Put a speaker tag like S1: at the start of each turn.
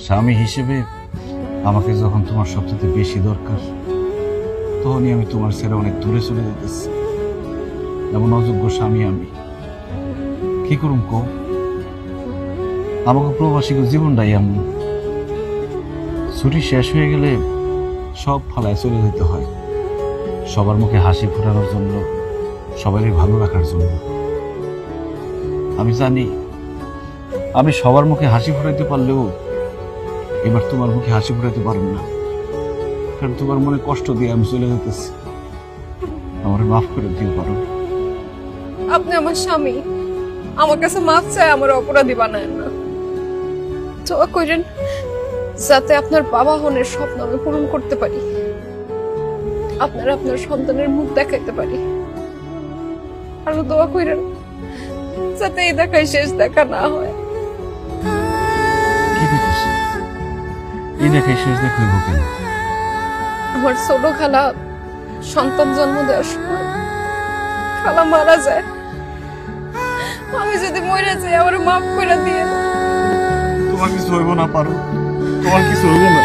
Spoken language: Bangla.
S1: স্বামী হিসেবে আমাকে যখন তোমার সবচেয়ে বেশি দরকার, তখনই আমি তোমার ছেড়ে অনেক দূরে চলে যেতেছি। এমন অযোগ্য স্বামী আমি, কি করুম কো? আমাকে প্রবাসী জীবনটাই এমন। ছুটি শেষ হয়ে গেলে সব ফালায় চলে যেতে হয়, সবার মুখে হাসি ফোটানোর জন্য, সবারই ভালো রাখার জন্য। আমি জানি আমি সবার মুখে হাসি ফোটাইতে পারলেও এবার তোমার মুখে হাসি ফোটাইতে পারব না, কারণ তোমার মনে কষ্ট দিয়ে আমি চলে যেতেছি। আমার মাফ করে দিও পারো?
S2: আপনি আমার স্বামী, আমার কাছে মাফ চাই আমার অপরাধী বানায় না। দোয়া করেন যাতে আপনার বাবা হনের স্বপ্ন আমি পূরণ করতে পারি, আপনার সন্তানের মুখ দেখাইতে পারি। আর দোয়া করেন যাতে এই দেখাই শেষ দেখা না হয়।
S1: কি দিতেছ? এই দেখে শেষ দেখে হইব কেন?
S2: আমার ছোট খালা সন্তান জন্ম দেওয়ার সময় খালা মারা যায়। আমি যদি মরে যাই আমার মাফ করে দিয়ে।
S1: তোমার কিছু হইব না পারো, তোমার কিছু হইব না।